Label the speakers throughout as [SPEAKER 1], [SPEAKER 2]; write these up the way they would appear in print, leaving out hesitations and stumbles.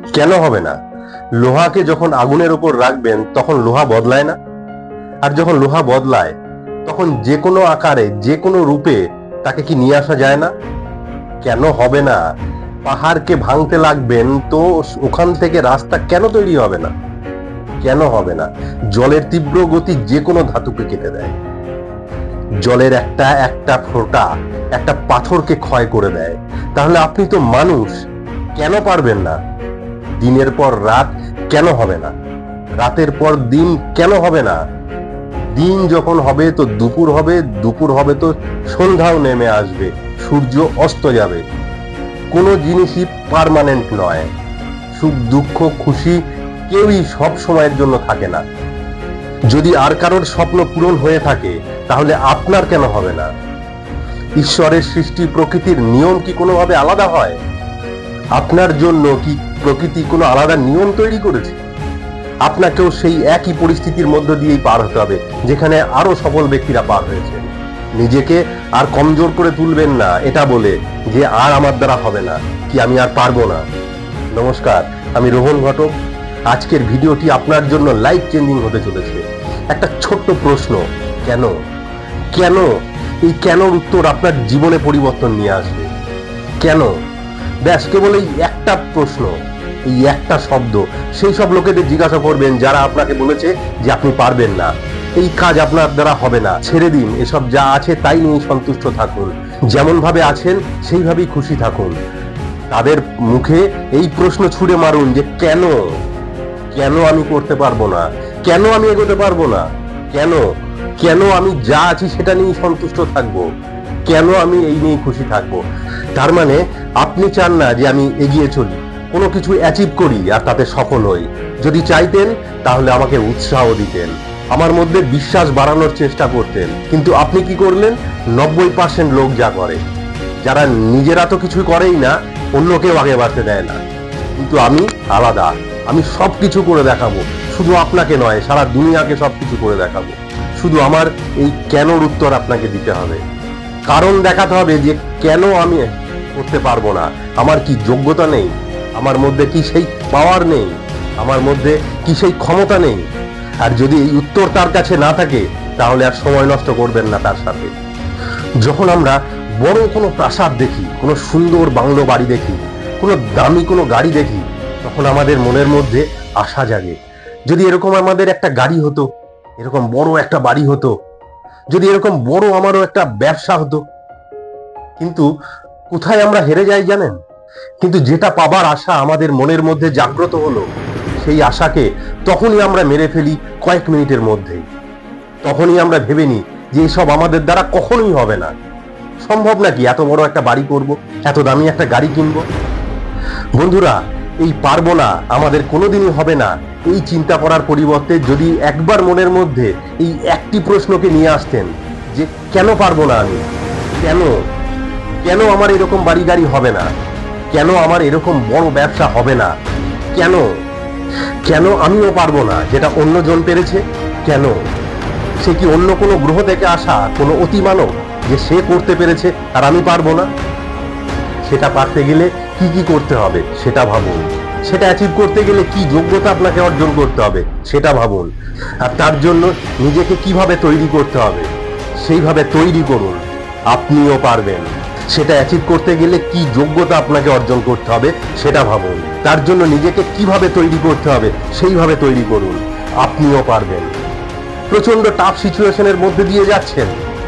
[SPEAKER 1] কেন হবে না? লোহাকে যখন আগুনের উপর রাখবেন তখন লোহা বদলায় না? আর যখন লোহা বদলায় তখন যে কোনো আকারে যে কোনো রূপে তাকে কি নিয়ে আসা যায় না? কেন হবে না? পাহাড়কে ভাঙতে লাগবেন তো ওখান থেকে রাস্তা কেন তৈরি হবে না? কেন হবে না? জলের তীব্র গতি যে কোনো ধাতুকে কেটে দেয়। জলের একটা একটা ফোঁটা একটা পাথরকে ক্ষয় করে দেয়। তাহলে আপনি তো মানুষ, কেন পারবেন না? দিনের পর রাত কেন হবে না? রাতের পর দিন কেন হবে না? দিন যখন হবে তো দুপুর হবে, দুপুর হবে তো সন্ধ্যাও নেমে আসবে, সূর্য অস্ত যাবে। কোনো জিনিসই পার্মানেন্ট নয়। সুখ দুঃখ খুশি কেউই সব সময়ের জন্য থাকে না। যদি আর কারোর স্বপ্ন পূরণ হয়ে থাকে তাহলে আপনার কেন হবে না? ঈশ্বরের সৃষ্টি প্রকৃতির নিয়ম কি কোনোভাবে আলাদা হয়? আপনার জন্য কি প্রকৃতি কোনো আলাদা নিয়ম তৈরি করেছে? আপনাকেও সেই একই পরিস্থিতির মধ্য দিয়েই পার হতে হবে যেখানে আরো সফল ব্যক্তিরা পার হয়েছে। নিজেকে আর কমজোর করে তুলবেন না এটা বলে যে আর আমার দ্বারা হবে না, কি আমি আর পারবো না। নমস্কার, আমি রোহন ঘটক। আজকের ভিডিওটি আপনার জন্য লাইফ চেঞ্জিং হতে চলেছে। একটা ছোট্ট প্রশ্ন, কেন? কেন? এই কেনর উত্তর আপনার জীবনে পরিবর্তন নিয়ে আসবে। কেন? ব্যাস, কেবল এই একটা প্রশ্ন, এই একটা শব্দ সেই সব লোকেদের জিজ্ঞাসা করবেন যারা আপনাকে বলেছে যে আপনি পারবেন না, এই কাজ আপনার দ্বারা হবে না, ছেড়ে দিন, এসব যা আছে তাই নিয়ে সন্তুষ্ট থাকুন, যেমন ভাবে আছেন সেইভাবেই খুশি থাকুন। তাদের মুখে এই প্রশ্ন ছুড়ে মারুন যে কেন? কেন আমি করতে পারবো না? কেন আমি এগোতে পারবো না? কেন? কেন আমি যা আছি সেটা নিয়ে সন্তুষ্ট থাকবো? কেন আমি এই নিয়ে খুশি থাকবো? তার মানে আপনি চান না যে আমি এগিয়ে চলি, কোনো কিছু অ্যাচিভ করি আর তাতে সফল হই। যদি চাইতেন তাহলে আমাকে উৎসাহ দিতেন, আমার মধ্যে বিশ্বাস বাড়ানোর চেষ্টা করতেন। কিন্তু আপনি কি করলেন? 90% লোক যা করে, যারা নিজেরা তো কিছু করেই না, অন্যকেও আগে বাড়তে দেয় না। কিন্তু আমি আলাদা, আমি সবকিছু করে দেখাবো, শুধু আপনাকে নয় সারা দুনিয়াকে সবকিছু করে দেখাবো। শুধু আমার এই কেনর উত্তর আপনাকে দিতে হবে, কারণ দেখাতে হবে যে কেন আমি করতে পারবো না। আমার কি যোগ্যতা নেই? আমার মধ্যে কি সেই পাওয়ার নেই? আমার মধ্যে কি সেই ক্ষমতা নেই? আর যদি এই উত্তর তার কাছে না থাকে তাহলে আর সময় নষ্ট করবেন না তার সাথে। যখন আমরা বড় কোনো প্রাসাদ দেখি, কোনো সুন্দর বাংলো বাড়ি দেখি, কোনো দামি কোনো গাড়ি দেখি, তখন আমাদের মনের মধ্যে আশা জাগে, যদি এরকম আমাদের একটা গাড়ি হতো, এরকম বড় একটা বাড়ি হতো, যদি এরকম বড় আমারও একটা ব্যবসা হতো। কিন্তু কোথায় আমরা হেরে যাই জানেন? কিন্তু যেটা পাবার আশা আমাদের মনের মধ্যে জাগ্রত হলো, সেই আশাকে তখনই আমরা মেরে ফেলি কয়েক মিনিটের মধ্যেই। তখনই আমরা ভেবে নিই যে এসব আমাদের দ্বারা কখনোই হবে না। সম্ভব নাকি এত বড় একটা বাড়ি করব, এত দামি একটা গাড়ি কিনবো? বন্ধুরা, এই পারবো না আমাদের কোনোদিনই হবে না, এই চিন্তা করার পরিবর্তে যদি একবার মনের মধ্যে এই একটি প্রশ্নকে নিয়ে আসতেন যে কেন পারবো না আমি? কেন? কেন আমার এরকম বাড়ি গাড়ি হবে না? কেন আমার এরকম বড় ব্যবসা হবে না? কেন? কেন আমিও পারবো না যেটা অন্যজন পেরেছে? কেন? সে কি অন্য কোনো গ্রহ থেকে আসা কোনো অতিমানব যে সে করতে পেরেছে আর আমি পারবো না? সেটা পারতে গেলে কি কি করতে হবে সেটা ভাবুন। সেটা অ্যাচিভ করতে গেলে কি যোগ্যতা আপনাকে অর্জন করতে হবে সেটা ভাবুন। আর তার জন্য নিজেকে কিভাবে তৈরি করতে হবে সেইভাবে তৈরি করুন, আপনিও পারবেন। সেটা অ্যাচিভ করতে গেলে কি যোগ্যতা আপনাকে অর্জন করতে হবে সেটা ভাবুন। তার জন্য নিজেকে কিভাবে তৈরি করতে হবে সেইভাবে তৈরি করুন, আপনিও পারবেন। প্রচন্ড টাফ সিচুয়েশনের মধ্যে দিয়ে যাচ্ছেন,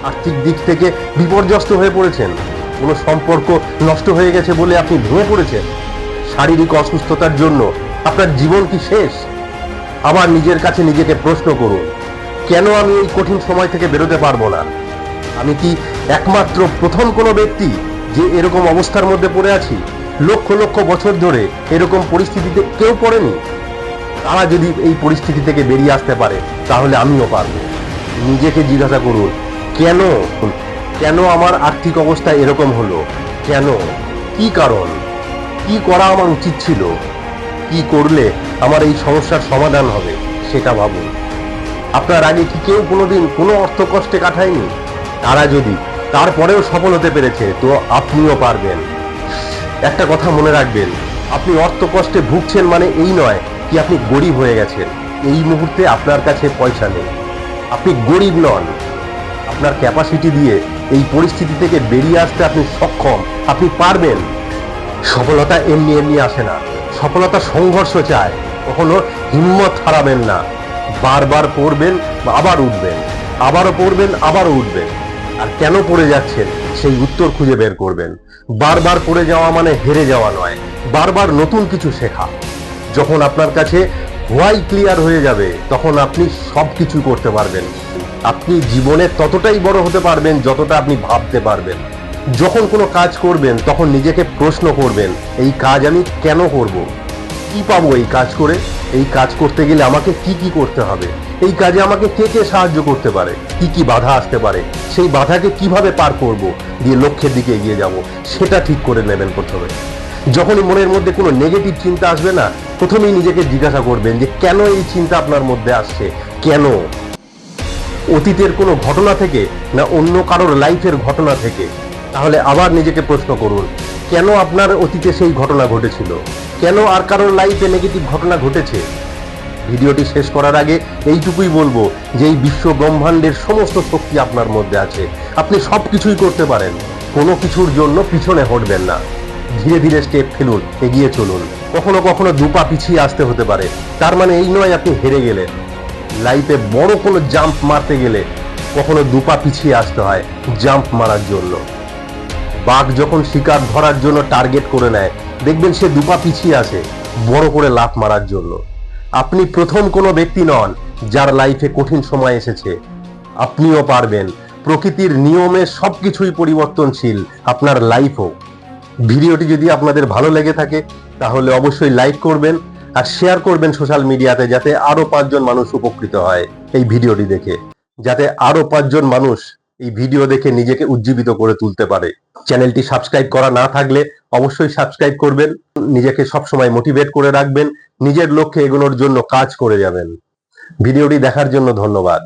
[SPEAKER 1] আর্থিক দিক থেকে বিপর্যস্ত হয়ে পড়েছেন, কোনো সম্পর্ক নষ্ট হয়ে গেছে বলে আপনি ভেঙে পড়েছেন, শারীরিক অসুস্থতার জন্য আপনার জীবন কি শেষ? আবার নিজের কাছে নিজেকে প্রশ্ন করুন, কেন আমি এই কঠিন সময় থেকে বেরোতে পারবো না? আমি কি একমাত্র প্রথম কোনো ব্যক্তি যে এরকম অবস্থার মধ্যে পড়ে আছি? লক্ষ লক্ষ বছর ধরে এরকম পরিস্থিতিতে কেউ পড়েনি। তারা যদি এই পরিস্থিতি থেকে বেরিয়ে আসতে পারে তাহলে আমিও পারবো। নিজেকে জিজ্ঞাসা করুন, কেন? কেন আমার আর্থিক অবস্থা এরকম হলো? কেন? কি কারণ? কি করা আমার উচিত ছিল? কি করলে আমার এই সমস্যার সমাধান হবে সেটা ভাবুন। আপনার আগে কি কেউ কোনোদিন কোনো অর্থ কষ্টে কাটায়নি? তারা যদি তারপরেও সফল হতে পেরেছে তো আপনিও পারবেন। একটা কথা মনে রাখবেন, আপনি অর্থ কষ্টে ভুগছেন মানে এই নয় কি আপনি গরিব হয়ে গেছেন, এই মুহূর্তে আপনার কাছে পয়সা নেই। আপনি গরিব নন, আপনার ক্যাপাসিটি দিয়ে এই পরিস্থিতি থেকে বেরিয়ে আসতে আপনি সক্ষম, আপনি পারবেন। সফলতা এমনি এমনি আসে না, সফলতা সংঘর্ষ চায়। কখনো হিম্মত হারাবেন না, বারবার পড়বেন আবার উঠবেন, আবারও পড়বেন আবারও উঠবেন। আর কেন পড়ে যাচ্ছেন সেই উত্তর খুঁজে বের করবেন। বারবার পড়ে যাওয়া মানে হেরে যাওয়া নয়, বারবার নতুন কিছু শেখা। যখন আপনার কাছে হোয়াই ক্লিয়ার হয়ে যাবে তখন আপনি সবকিছু করতে পারবেন। আপনি জীবনে ততটাই বড় হতে পারবেন যতটা আপনি ভাবতে পারবেন। যখন কোনো কাজ করবেন তখন নিজেকে প্রশ্ন করবেন, এই কাজ আমি কেন করব, কি পাবো এই কাজ করে, এই কাজ করতে গেলে আমাকে কি কি করতে হবে, এই কাজে আমাকে কে কে সাহায্য করতে পারে, কি কি বাধা আসতে পারে, সেই বাধাকে কিভাবে পার করব, দিয়ে লক্ষ্যের দিকে এগিয়ে যাব, সেটা ঠিক করে নেবেন প্রথমে। যখনই মনের মধ্যে কোনো নেগেটিভ চিন্তা আসবে না, প্রথমেই নিজেকে জিজ্ঞাসা করবেন যে কেন এই চিন্তা আপনার মধ্যে আসছে, কেন, অতীতের কোনো ঘটনা থেকে না অন্য কারোর লাইফের ঘটনা থেকে। তাহলে আবার নিজেকে প্রশ্ন করুন, কেন আপনার অতীতে সেই ঘটনা ঘটেছিল, কেন আর কারোর লাইফে নেগেটিভ ঘটনা ঘটেছে। ভিডিওটি শেষ করার আগে এইটুকুই বলবো যে এই বিশ্ব ব্রহ্মাণ্ডের সমস্ত শক্তি আপনার মধ্যে আছে, আপনি সবকিছুই করতে পারেন। কোনো কিছুর জন্য পিছনে হটবেন না, ধীরে ধীরে স্টেপ ফেলুন, এগিয়ে চলুন। কখনো কখনো দুপা পিছিয়ে আসতে হতে পারে, তার মানে এই নয় আপনি হেরে গেলেন। লাইফে বড় কোনো জাম্প মারতে গেলে কখনো দুপা পিছিয়ে আসতে হয় জাম্প মারার জন্য। বাঘ যখন শিকার ধরার জন্য টার্গেট করে নেয়, দেখবেন সে দুপা পিছিয়ে আসে বড় করে লাফ মারার জন্য। আপনি প্রথম কোনো ব্যক্তি নন যার লাইফে কঠিন সময় এসেছে, আপনিও পারবেন। প্রকৃতির নিয়মে সবকিছুই পরিবর্তনশীল, আপনার লাইফও। ভিডিওটি যদি আপনাদের ভালো লেগে থাকে তাহলে অবশ্যই লাইক করবেন আর শেয়ার করবেন সোশ্যাল মিডিয়াতে, যাতে আরো 5 জন মানুষ উপকৃত হয় এই ভিডিওটি দেখে, যাতে আরো 5 জন মানুষ এই ভিডিও দেখে নিজেকে উজ্জীবিত করে তুলতে পারে। চ্যানেলটি সাবস্ক্রাইব করা না থাকলে অবশ্যই সাবস্ক্রাইব করবেন, নিজেকে সবসময় মোটিভেট করে রাখবেন, নিজের লক্ষ্যে এগোনোর জন্য কাজ করে যাবেন। ভিডিওটি দেখার জন্য ধন্যবাদ।